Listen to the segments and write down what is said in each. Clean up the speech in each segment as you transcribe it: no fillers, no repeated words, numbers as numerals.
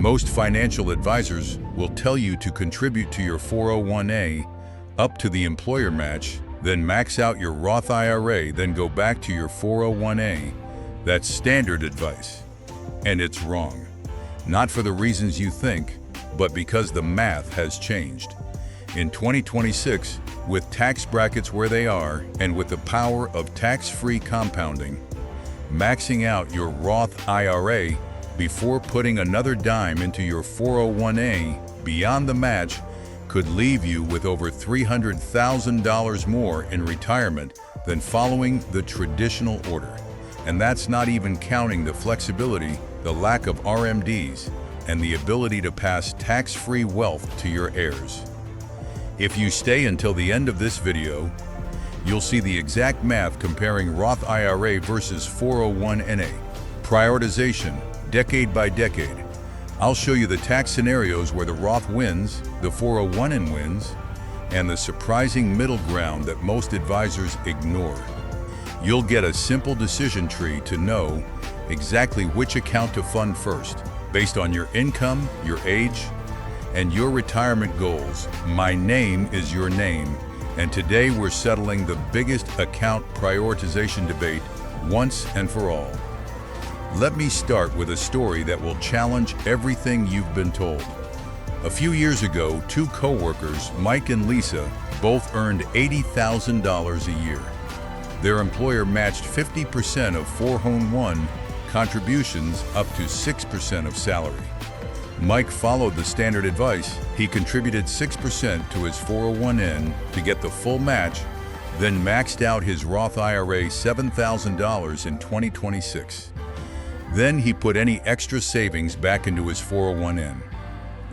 Most financial advisors will tell you to contribute to your 401(a) up to the employer match, then max out your Roth IRA, then go back to your 401(a). That's standard advice. And it's wrong. Not for the reasons you think, but because the math has changed. In 2026, with tax brackets where they are, and with the power of tax-free compounding, maxing out your Roth IRA before putting another dime into your 401(a) beyond the match could leave you with over $300,000 more in retirement than following the traditional order. And that's not even counting the flexibility, the lack of RMDs, and the ability to pass tax-free wealth to your heirs. If you stay until the end of this video, you'll see the exact math comparing Roth IRA versus 401(a). Prioritization, decade by decade. I'll show you the tax scenarios where the Roth wins, the 401(a) wins, and the surprising middle ground that most advisors ignore. You'll get a simple decision tree to know exactly which account to fund first, based on your income, your age, and your retirement goals. My name is your name, and today we're settling the biggest account prioritization debate once and for all. Let me start with a story that will challenge everything you've been told. A few years ago, two co-workers, Mike and Lisa, both earned $80,000 a year. Their employer matched 50% of 401 contributions up to 6% of salary. Mike followed the standard advice. He contributed 6% to his 401(n) to get the full match, then maxed out his Roth IRA $7,000 in 2026. Then he put any extra savings back into his 401(n).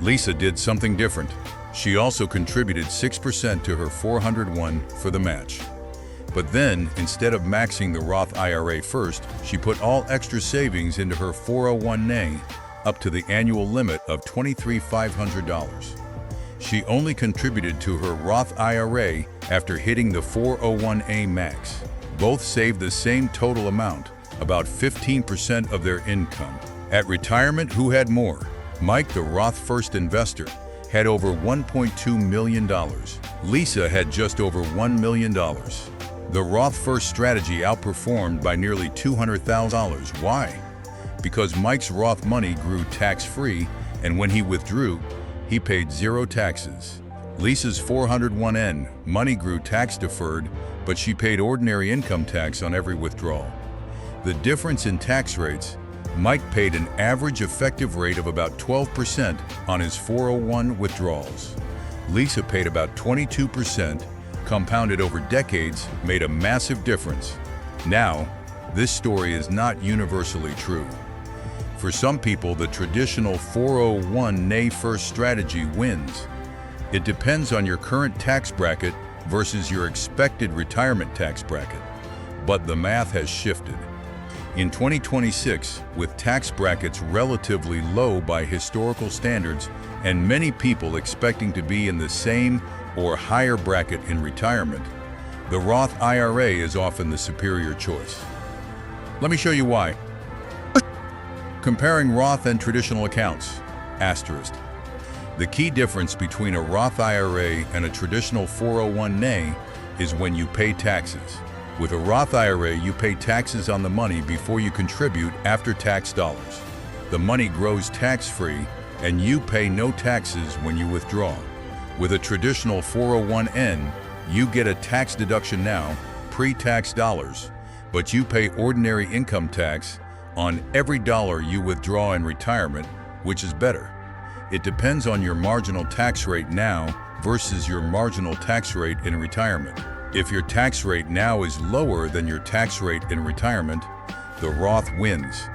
Lisa did something different. She also contributed 6% to her 401 for the match. But then, instead of maxing the Roth IRA first, she put all extra savings into her 401(a) up to the annual limit of $23,500. She only contributed to her Roth IRA after hitting the 401(a) max. Both saved the same total amount, about 15% of their income. At retirement, who had more? Mike, the Roth first investor, had over $1.2 million. Lisa had just over $1 million. The Roth first strategy outperformed by nearly $200,000. Why? Because Mike's Roth money grew tax-free, and when he withdrew, he paid zero taxes. Lisa's 401(n) money grew tax-deferred, but she paid ordinary income tax on every withdrawal. The difference in tax rates: Mike paid an average effective rate of about 12% on his 401 withdrawals. Lisa paid about 22%, compounded over decades, made a massive difference. Now, this story is not universally true. For some people, the traditional 401(a) first strategy wins. It depends on your current tax bracket versus your expected retirement tax bracket. But the math has shifted. In 2026, with tax brackets relatively low by historical standards and many people expecting to be in the same or higher bracket in retirement, the Roth IRA is often the superior choice. Let me show you why. Comparing Roth and traditional accounts, asterisk. The key difference between a Roth IRA and a traditional 401(a) is when you pay taxes. With a Roth IRA, you pay taxes on the money before you contribute after-tax dollars. The money grows tax-free, and you pay no taxes when you withdraw. With a traditional 401(n), you get a tax deduction now, pre-tax dollars, but you pay ordinary income tax on every dollar you withdraw in retirement, which is better. It depends on your marginal tax rate now versus your marginal tax rate in retirement. If your tax rate now is lower than your tax rate in retirement, the Roth wins.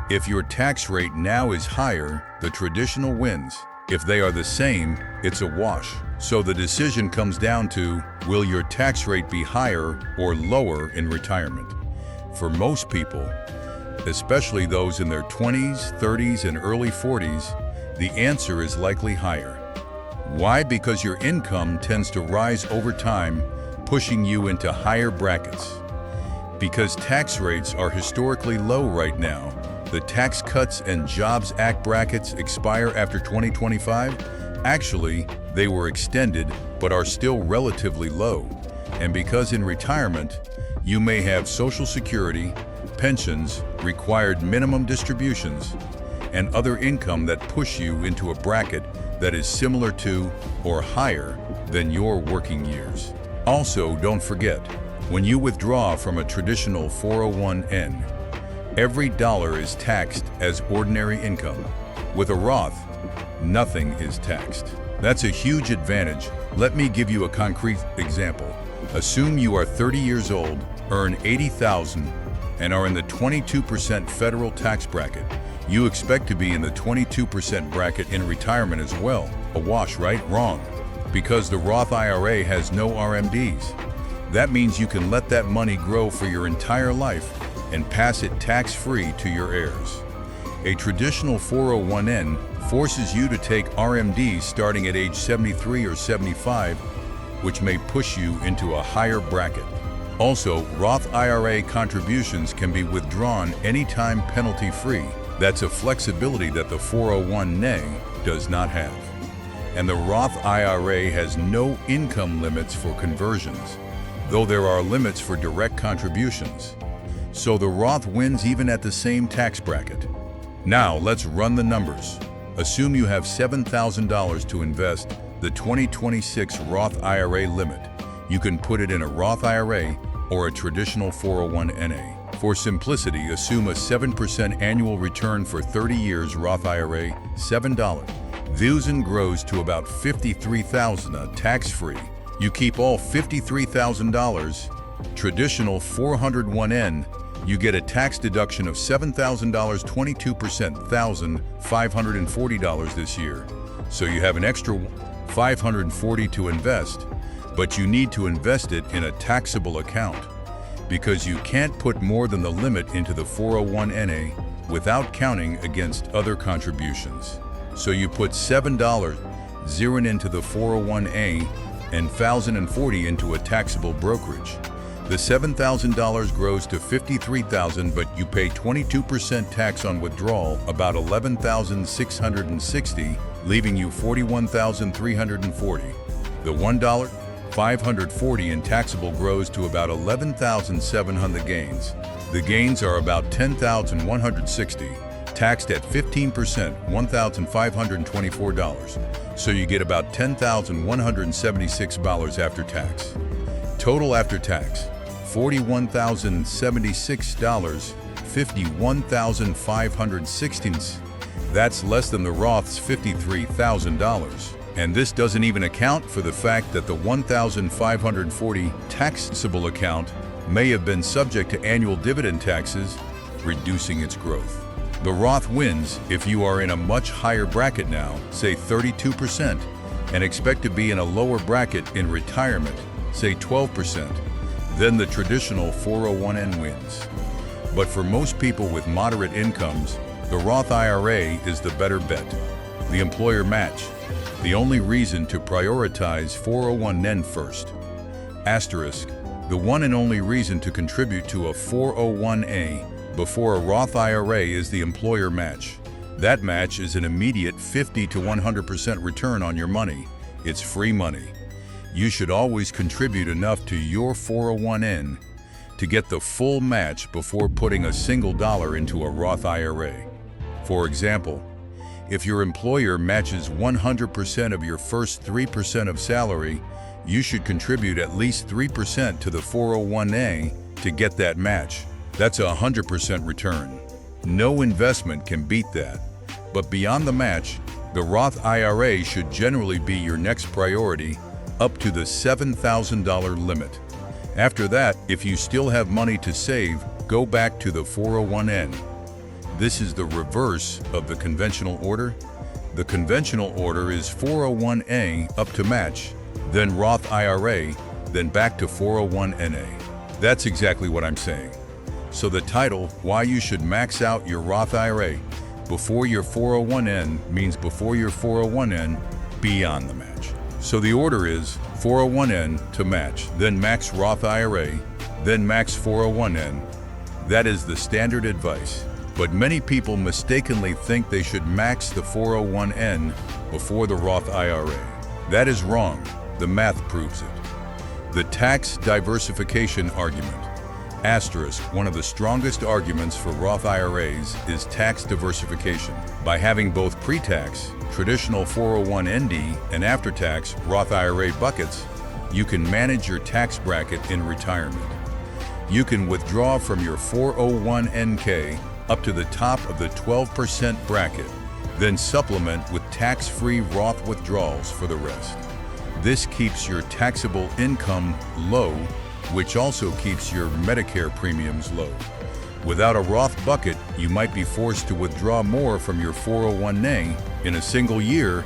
If your tax rate now is higher, the traditional wins. If they are the same, it's a wash. So the decision comes down to, will your tax rate be higher or lower in retirement? For most people, especially those in their 20s, 30s, and early 40s, the answer is likely higher. Why? Because your income tends to rise over time, pushing you into higher brackets. Because tax rates are historically low right now, the Tax Cuts and Jobs Act brackets expire after 2025? Actually, they were extended but are still relatively low. And because in retirement, you may have Social Security, pensions, required minimum distributions, and other income that push you into a bracket that is similar to or higher than your working years. Also, don't forget, when you withdraw from a traditional 401(n), every dollar is taxed as ordinary income. With a Roth, nothing is taxed. That's a huge advantage. Let me give you a concrete example. Assume you are 30 years old, earn $80,000, and are in the 22% federal tax bracket. You expect to be in the 22% bracket in retirement as well. A wash, right? Wrong. Because the Roth IRA has no RMDs. That means you can let that money grow for your entire life and pass it tax-free to your heirs. A traditional 401(n) forces you to take RMDs starting at age 73 or 75, which may push you into a higher bracket. Also, Roth IRA contributions can be withdrawn anytime penalty-free. That's a flexibility that the 401(n) does not have. And the Roth IRA has no income limits for conversions, though there are limits for direct contributions. So the Roth wins even at the same tax bracket. Now let's run the numbers. Assume you have $7,000 to invest. The 2026 Roth IRA limit. You can put it in a Roth IRA or a traditional 401(n). For simplicity, assume a 7% annual return for 30 years Roth IRA, $7. Thousand grows to about $53,000 tax-free. You keep all $53,000. Traditional 401(n), you get a tax deduction of $7,000, 22%, $1,540 this year. So you have an extra $540 to invest, but you need to invest it in a taxable account because you can't put more than the limit into the 401(n) without counting against other contributions. So you put $7 zeroing into the 401(a) and $1,040 into a taxable brokerage. The $7,000 grows to $53,000, but you pay 22% tax on withdrawal, about $11,660, leaving you $41,340. The $1,540 in taxable grows to about $11,700 gains. The gains are about $10,160, taxed at 15%, $1,524. So you get about $10,176 after tax. Total after tax, $41,076, $51,516. That's less than the Roth's $53,000. And this doesn't even account for the fact that the $1,540 taxable account may have been subject to annual dividend taxes, reducing its growth. The Roth wins if you are in a much higher bracket now, say 32%, and expect to be in a lower bracket in retirement, say 12%, then the traditional 401(n) wins. But for most people with moderate incomes, the Roth IRA is the better bet. The employer match, the only reason to prioritize 401(n) first. Asterisk, the one and only reason to contribute to a 401(a) before a Roth IRA is the employer match. That match is an immediate 50 to 100% return on your money. It's free money. You should always contribute enough to your 401(n) to get the full match before putting a single dollar into a Roth IRA. For example, if your employer matches 100% of your first 3% of salary, you should contribute at least 3% to the 401(a) to get that match. That's a 100% return. No investment can beat that. But beyond the match, the Roth IRA should generally be your next priority, up to the $7,000 limit. After that, if you still have money to save, go back to the 401(n). This is the reverse of the conventional order. The conventional order is 401(a) up to match, then Roth IRA, then back to 401(n)(a). That's exactly what I'm saying. So the title, Why You Should Max Out Your Roth IRA Before Your 401(n) means before your 401(n) beyond the match. So the order is 401(n) to match, then max Roth IRA, then max 401(n). That is the standard advice. But many people mistakenly think they should max the 401n before the Roth IRA. That is wrong. The math proves it. The tax diversification argument. Asterisk, one of the strongest arguments for Roth IRAs is tax diversification. By having both pre-tax, traditional 401nd, and after-tax Roth IRA buckets, you can manage your tax bracket in retirement. You can withdraw from your 401nk up to the top of the 12% bracket, then supplement with tax-free Roth withdrawals for the rest. This keeps your taxable income low, which also keeps your Medicare premiums low. Without a Roth bucket, you might be forced to withdraw more from your 401a in a single year,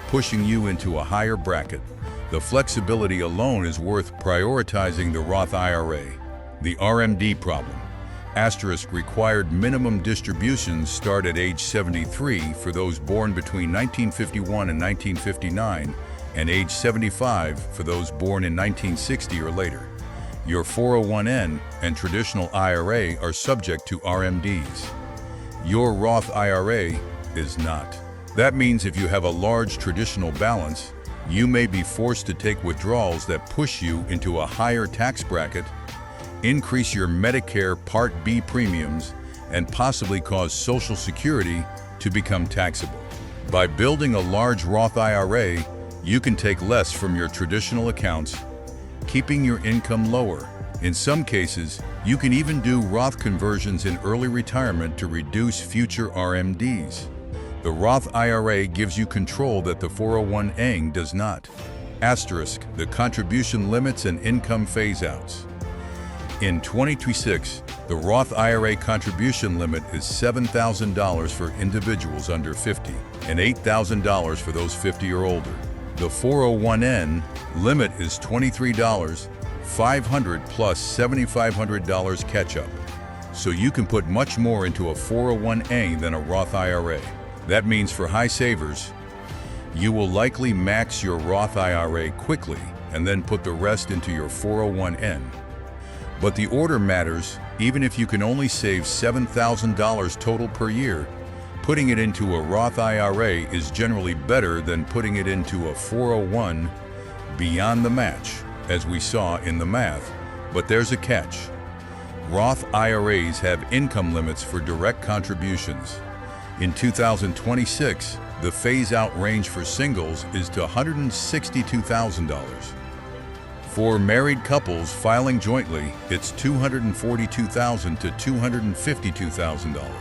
pushing you into a higher bracket. The flexibility alone is worth prioritizing the Roth IRA. The RMD problem. Asterisk, required minimum distributions start at age 73 for those born between 1951 and 1959, and age 75 for those born in 1960 or later. Your 401n and traditional IRA are subject to RMDs. Your Roth IRA is not. That means if you have a large traditional balance, you may be forced to take withdrawals that push you into a higher tax bracket, increase your Medicare Part B premiums, and possibly cause Social Security to become taxable. By building a large Roth IRA, you can take less from your traditional accounts, keeping your income lower. In some cases, you can even do Roth conversions in early retirement to reduce future RMDs. The Roth IRA gives you control that the 401a does not. Asterisk, the contribution limits and income phase-outs. In 2026, the Roth IRA contribution limit is $7,000 for individuals under 50 and $8,000 for those 50 or older. The 401n limit is $23,500 plus $7,500 catch-up, so you can put much more into a 401a than a Roth IRA. That means for high savers, you will likely max your Roth IRA quickly and then put the rest into your 401n. But the order matters. Even if you can only save $7,000 total per year, putting it into a Roth IRA is generally better than putting it into a 401 beyond the match, as we saw in the math. But there's a catch. Roth IRAs have income limits for direct contributions. In 2026, the phase-out range for singles is to $162,000. For married couples filing jointly, it's $242,000 to $252,000.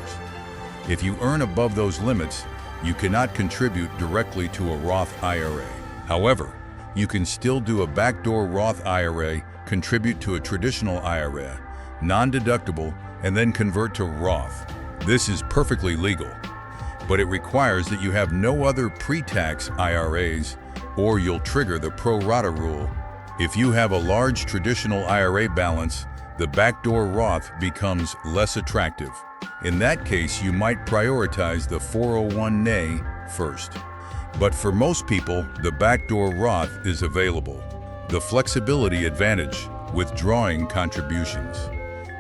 If you earn above those limits, you cannot contribute directly to a Roth IRA. However, you can still do a backdoor Roth IRA, contribute to a traditional IRA, non-deductible, and then convert to Roth. This is perfectly legal, but it requires that you have no other pre-tax IRAs, or you'll trigger the pro rata rule. If you have a large traditional IRA balance, the backdoor Roth becomes less attractive. In that case, you might prioritize the 401a first. But for most people, the backdoor Roth is available. The flexibility advantage, withdrawing contributions.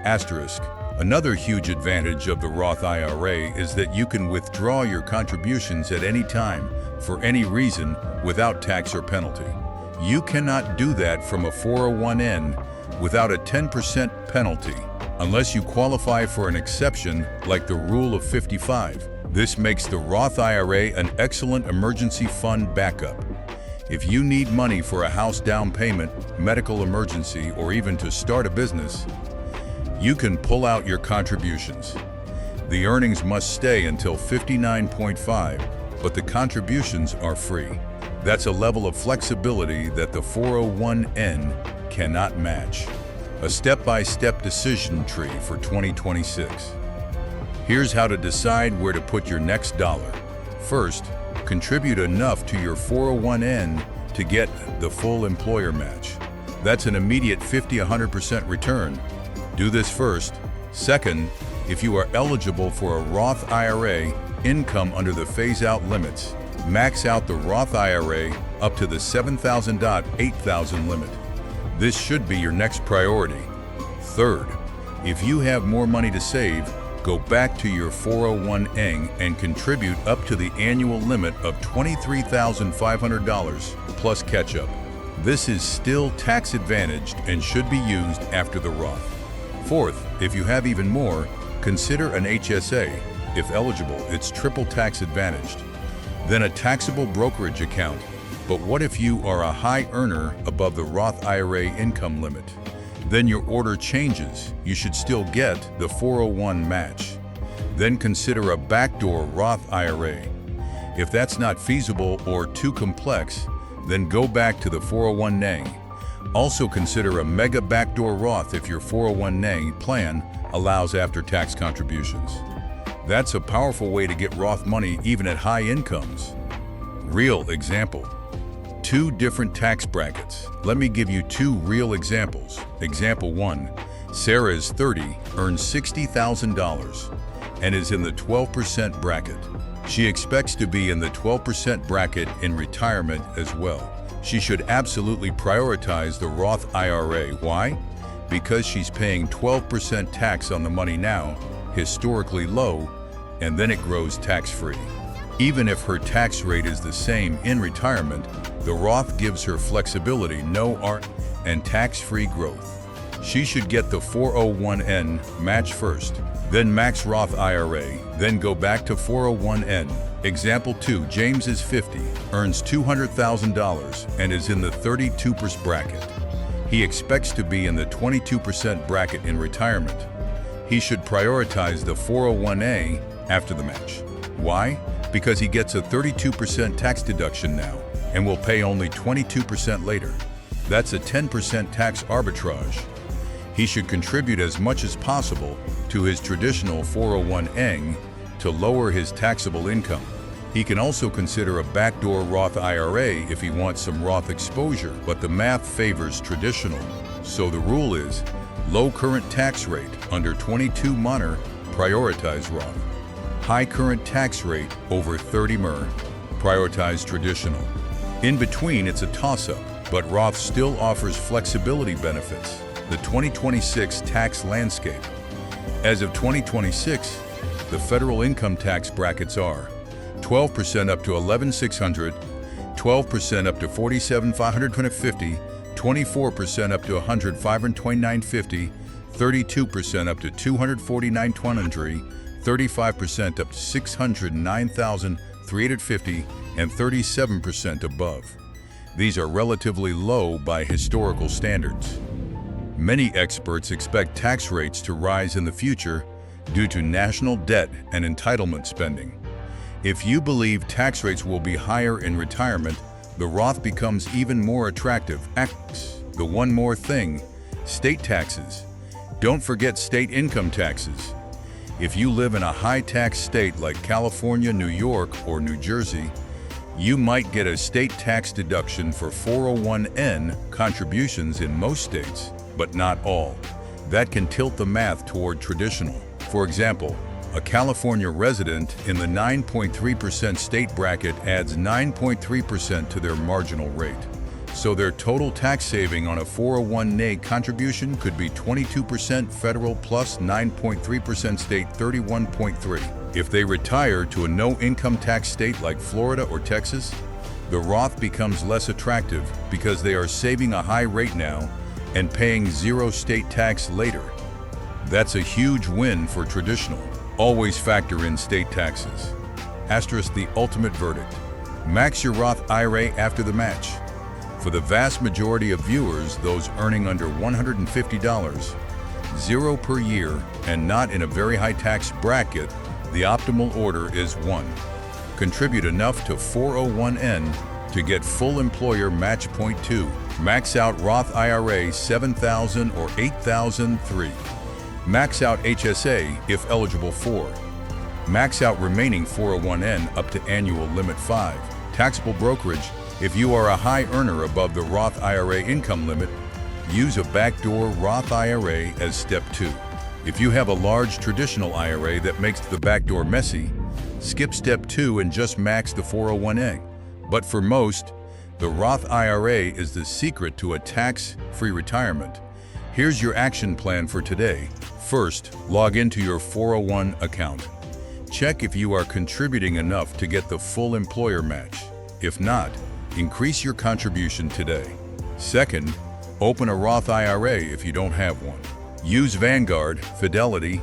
Asterisk, another huge advantage of the Roth IRA is that you can withdraw your contributions at any time, for any reason, without tax or penalty. You cannot do that from a 401n without a 10% penalty, unless you qualify for an exception like the Rule of 55. This makes the Roth IRA an excellent emergency fund backup. If you need money for a house down payment, medical emergency, or even to start a business, you can pull out your contributions. The earnings must stay until 59.5, but the contributions are free. That's a level of flexibility that the 401n cannot match. A step-by-step decision tree for 2026. Here's how to decide where to put your next dollar. First, contribute enough to your 401n to get the full employer match. That's an immediate 50-100% return. Do this first. Second, if you are eligible for a Roth IRA, income under the phase-out limits, max out the Roth IRA up to the $7,000-$8,000 limit. This should be your next priority. Third, if you have more money to save, go back to your 401A and contribute up to the annual limit of $23,500 plus catch-up. This is still tax-advantaged and should be used after the Roth. Fourth, if you have even more, consider an HSA. If eligible, it's triple tax-advantaged. Then a taxable brokerage account. But what if you are a high earner above the Roth IRA income limit? Then your order changes. You should still get the 401 match. Then consider a backdoor Roth IRA. If that's not feasible or too complex, then go back to the 401A. Also consider a mega backdoor Roth if your 401A plan allows after-tax contributions. That's a powerful way to get Roth money even at high incomes. Real example. 2 different tax brackets. Let me give you 2 real examples. Example 1. Sarah is 30, earns $60,000, and is in the 12% bracket. She expects to be in the 12% bracket in retirement as well. She should absolutely prioritize the Roth IRA. Why? Because she's paying 12% tax on the money now, historically low, and then it grows tax-free. Even if her tax rate is the same in retirement, the Roth gives her flexibility, no art, and tax-free growth. She should get the 401N match first, then max Roth IRA, then go back to 401N. Example 2, James is 50, earns $200,000, and is in the 32% bracket. He expects to be in the 22% bracket in retirement. He should prioritize the 401A after the match. Why? Because he gets a 32% tax deduction now and will pay only 22% later. That's a 10% tax arbitrage. He should contribute as much as possible to his traditional 401A to lower his taxable income. He can also consider a backdoor Roth IRA if he wants some Roth exposure, but the math favors traditional. So the rule is, low current tax rate, under 22 MR, prioritize Roth. High current tax rate, over 30 MR, prioritize traditional. In between, it's a toss-up, but Roth still offers flexibility benefits. The 2026 tax landscape. As of 2026, the federal income tax brackets are 12% up to $11,600, 12% up to $47,550, 24% up to $105,529.50, 32% up to $249,200, 35% up to $609,350, and 37% above. These are relatively low by historical standards. Many experts expect tax rates to rise in the future due to national debt and entitlement spending. If you believe tax rates will be higher in retirement, the Roth becomes even more attractive. The one more thing, state taxes. Don't forget state income taxes. If you live in a high-tax state like California, New York, or New Jersey, you might get a state tax deduction for 401N contributions in most states, but not all. That can tilt the math toward traditional. For example, a California resident in the 9.3% state bracket adds 9.3% to their marginal rate. So their total tax saving on a 401A contribution could be 22% federal plus 9.3% state, 31.3%. If they retire to a no-income tax state like Florida or Texas, the Roth becomes less attractive because they are saving a high rate now and paying zero state tax later. That's a huge win for traditional. Always factor in state taxes. Asterisk the ultimate verdict. Max your Roth IRA after the match. For the vast majority of viewers, those earning under $150, zero per year, and not in a very high tax bracket, the optimal order is 1. Contribute enough to 401N to get full employer match. Point 2. Max out Roth IRA $7,000 or $8,003. Max out HSA if eligible. 4. Max out remaining 401N up to annual limit. 5. Taxable brokerage. If you are a high earner above the Roth IRA income limit, use a backdoor Roth IRA as step 2. If you have a large traditional IRA that makes the backdoor messy, skip step 2 and just max the 401A. But for most, the Roth IRA is the secret to a tax-free retirement. Here's your action plan for today. First, log into your 401 account. Check if you are contributing enough to get the full employer match. If not, increase your contribution today. Second, open a Roth IRA if you don't have one. Use Vanguard, Fidelity,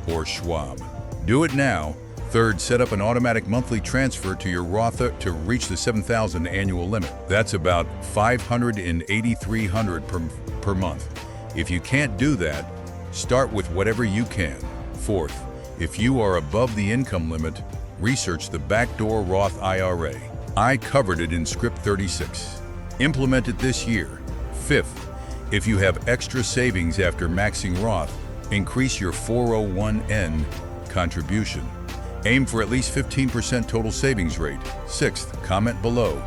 or Schwab. Do it now. Third, set up an automatic monthly transfer to your Roth to reach the $7,000 annual limit. That's about $583 per month. If you can't do that, start with whatever you can. Fourth, if you are above the income limit, research the backdoor Roth IRA. I covered it in Script 36. Implement it this year. Fifth, if you have extra savings after maxing Roth, increase your 401n contribution. Aim for at least 15% total savings rate. Sixth, comment below.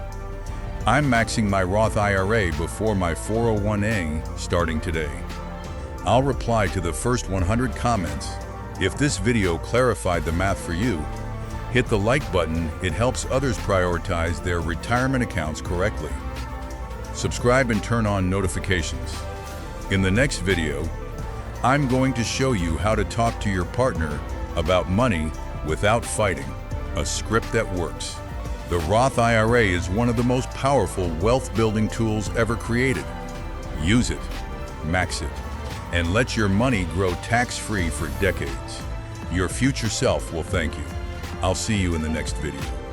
I'm maxing my Roth IRA before my 401a starting today. I'll reply to the first 100 comments. If this video clarified the math for you, hit the like button. It helps others prioritize their retirement accounts correctly. Subscribe and turn on notifications. In the next video, I'm going to show you how to talk to your partner about money without fighting, a script that works. The Roth IRA is one of the most powerful wealth-building tools ever created. Use it, max it, and let your money grow tax-free for decades. Your future self will thank you. I'll see you in the next video.